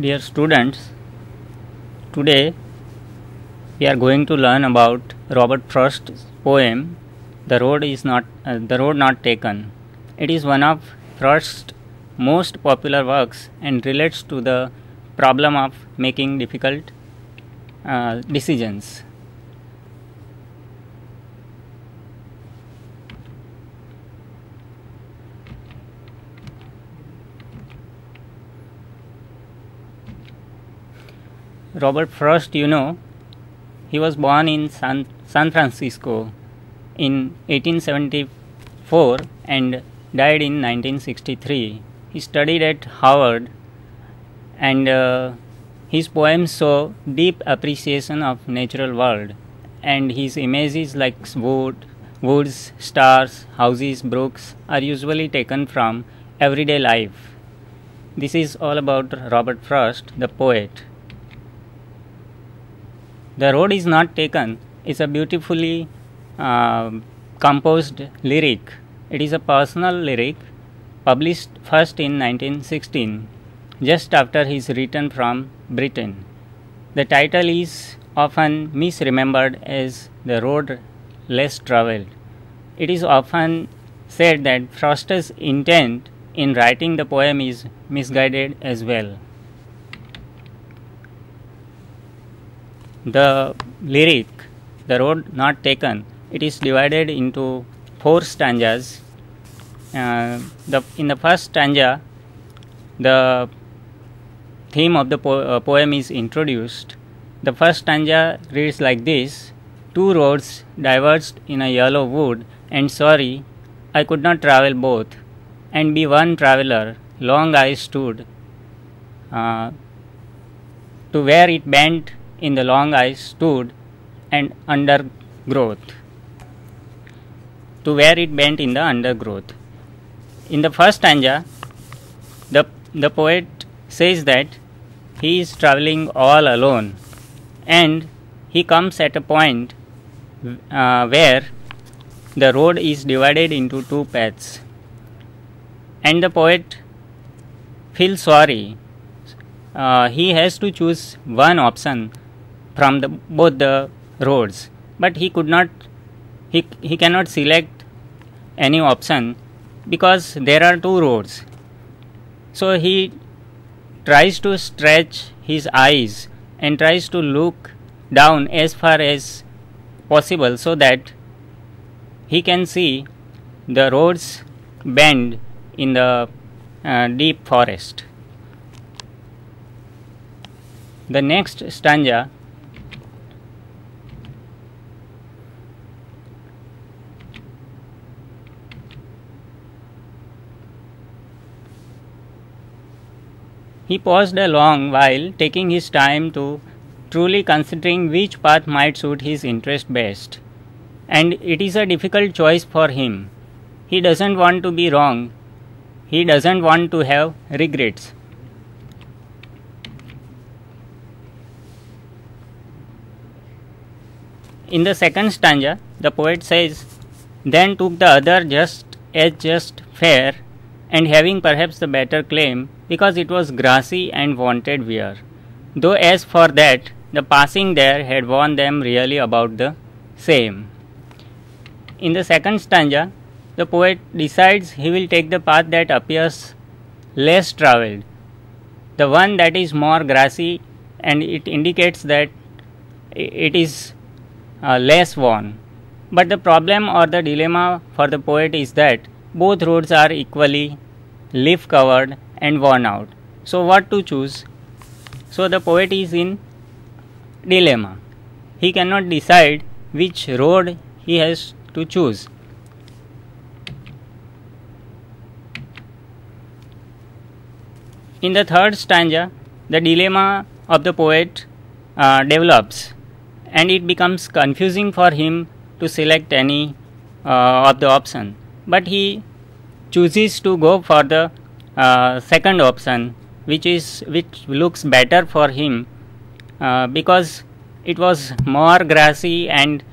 Dear students, today we are going to learn about Robert Frost's poem The Road Not Taken. It is one of Frost's most popular works and relates to the problem of making difficult decisions. Robert Frost, he was born in San Francisco in 1874 and died in 1963. He studied at Harvard, and his poems show deep appreciation of natural world, and his images like woods, stars, houses, brooks are usually taken from everyday life. This is all about Robert Frost, the poet. The Road is Not Taken is a beautifully composed lyric. It is a personal lyric published first in 1916, just after his return from Britain. The title is often misremembered as The Road Less Travelled. It is often said that Frost's intent in writing the poem is misguided as well. The lyric, The Road Not Taken, it is divided into 4 stanzas. In the first stanza, the theme of the poem is introduced. The first stanza reads like this: Two roads diverged in a yellow wood, and sorry, I could not travel both, and be one traveller. Long I stood to where it bent. In the long I stood and undergrowth. To where it bent in the undergrowth. In the first stanza, the poet says that he is traveling all alone, and he comes at a point where the road is divided into 2 paths, and the poet feels sorry. He has to choose one option from both the roads, but he cannot select any option because there are 2 roads. So he tries to stretch his eyes and tries to look down as far as possible so that he can see the roads bend in the deep forest. The next stanza he paused a long while, taking his time to truly considering which path might suit his interest best. And it is a difficult choice for him. He doesn't want to be wrong. He doesn't want to have regrets. In the second stanza, the poet says, Then took the other just fair, and having perhaps the better claim, because it was grassy and wanted wear. Though as for that, the passing there had warned them really about the same. In the second stanza, the poet decides he will take the path that appears less travelled, the one that is more grassy, and it indicates that it is less worn. But the problem or the dilemma for the poet is that both roads are equally leaf covered and worn out. So what to choose? So the poet is in dilemma. He cannot decide which road he has to choose. In the third stanza, the dilemma of the poet develops, and it becomes confusing for him to select any of the option. But he chooses to go for the second option, which looks better for him because it was more grassy and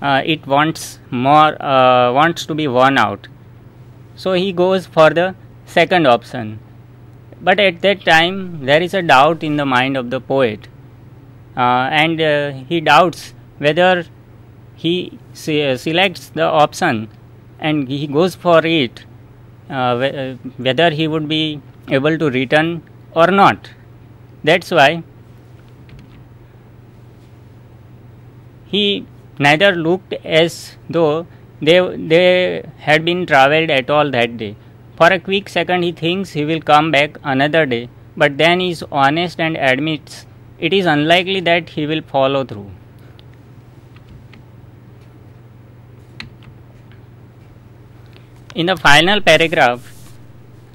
it wants to be worn out. So he goes for the second option. but at that time there is a doubt in the mind of the poet, and he doubts whether he selects the option and he goes for it, whether he would be able to return or not. That's why he neither looked as though they had been travelled at all that day. For a quick second he thinks he will come back another day, but then he is honest and admits it is unlikely that he will follow through. In the final paragraph,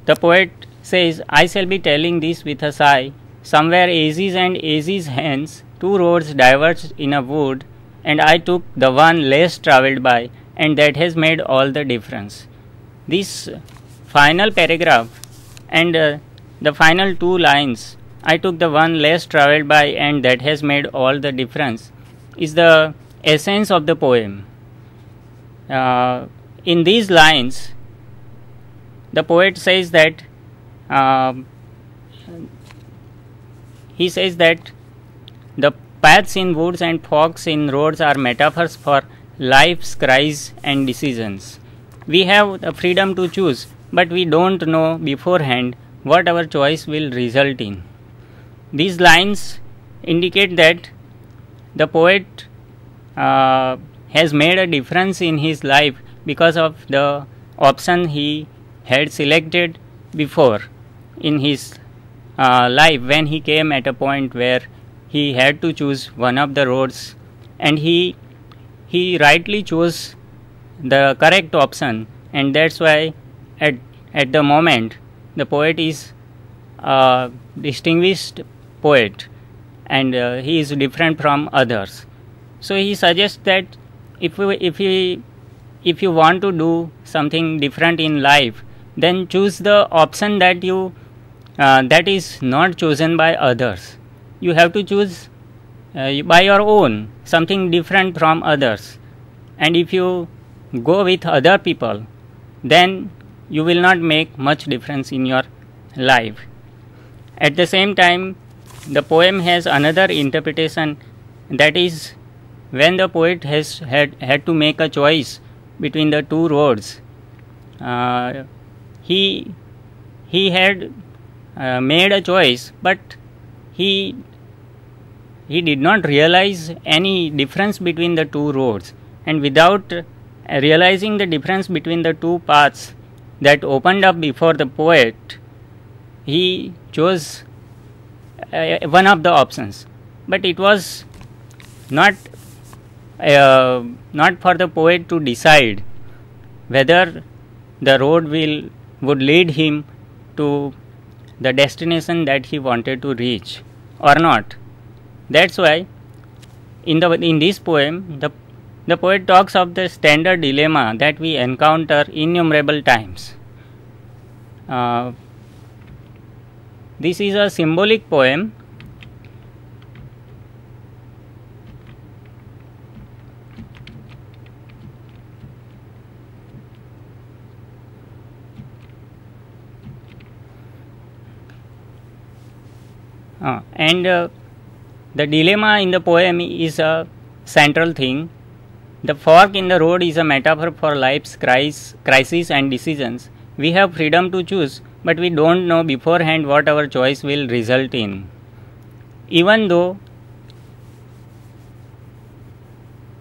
the poet says, I shall be telling this with a sigh. Somewhere ages and ages hence, two roads diverged in a wood, and I took the one less travelled by, and that has made all the difference. This final paragraph and the final two lines, I took the one less travelled by, and that has made all the difference, is the essence of the poem. In these lines, the poet says that the paths in woods and forks in roads are metaphors for life's cries and decisions. We have the freedom to choose, but we don't know beforehand what our choice will result in. These lines indicate that the poet has made a difference in his life because of the option he had selected before in his life, when he came at a point where he had to choose one of the roads, and he rightly chose the correct option, and that's why at the moment the poet is a distinguished poet, and he is different from others. So he suggests that if you want to do something different in life, then choose the option that that is not chosen by others. You have to choose by your own, something different from others. And if you go with other people, then you will not make much difference in your life. At the same time, the poem has another interpretation, that is, when the poet had to make a choice between the two roads, he had made a choice, but he did not realize any difference between the two roads, and without realizing the difference between the two paths that opened up before the poet, he chose one of the options. But it was not for the poet to decide whether the road would lead him to the destination that he wanted to reach or not. That's why in this poem the poet talks of the standard dilemma that we encounter innumerable times. This is a symbolic poem. And the dilemma in the poem is a central thing. The fork in the road is a metaphor for life's crises and decisions. We have freedom to choose, but we don't know beforehand what our choice will result in. Even though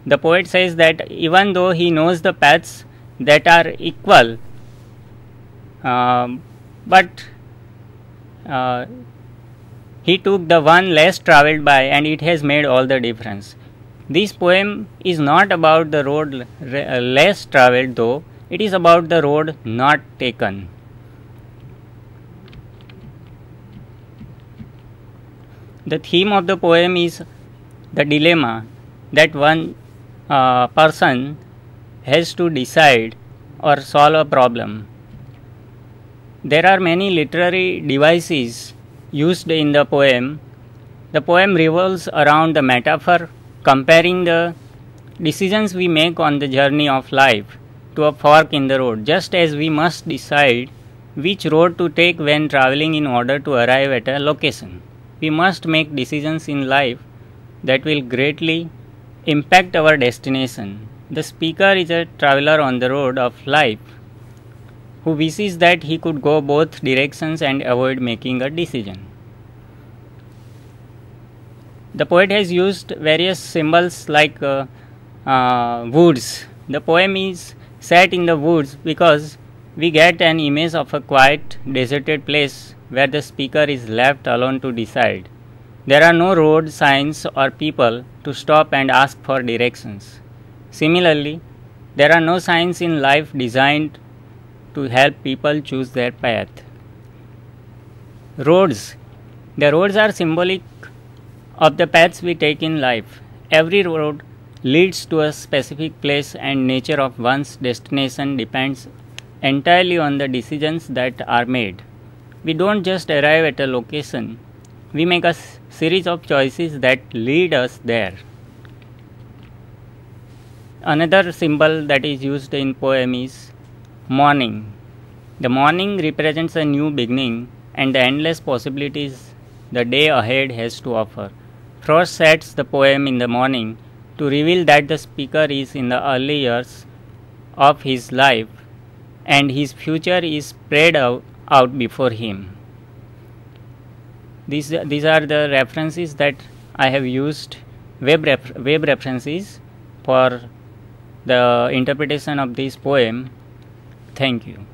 the poet says that even though he knows the paths that are equal, but he took the one less travelled by, and it has made all the difference. This poem is not about the road less travelled, though it is about the road not taken. The theme of the poem is the dilemma that one person has to decide or solve a problem. There are many literary devices used in the poem. The poem revolves around the metaphor comparing the decisions we make on the journey of life to a fork in the road. Just as we must decide which road to take when traveling in order to arrive at a location. We must make decisions in life that will greatly impact our destination. The speaker is a traveler on the road of life who wishes that he could go both directions and avoid making a decision. The poet has used various symbols like woods. The poem is set in the woods because we get an image of a quiet, deserted place where the speaker is left alone to decide. There are no road signs or people to stop and ask for directions. Similarly, there are no signs in life designed to help people choose their path. Roads. The roads are symbolic of the paths we take in life. Every road leads to a specific place, and nature of one's destination depends entirely on the decisions that are made. We don't just arrive at a location, we make a series of choices that lead us there. Another symbol that is used in poem is morning. The morning represents a new beginning and the endless possibilities the day ahead has to offer. Frost sets the poem in the morning to reveal that the speaker is in the early years of his life and his future is spread out before him. These are the references that I have used, web references for the interpretation of this poem. Thank you.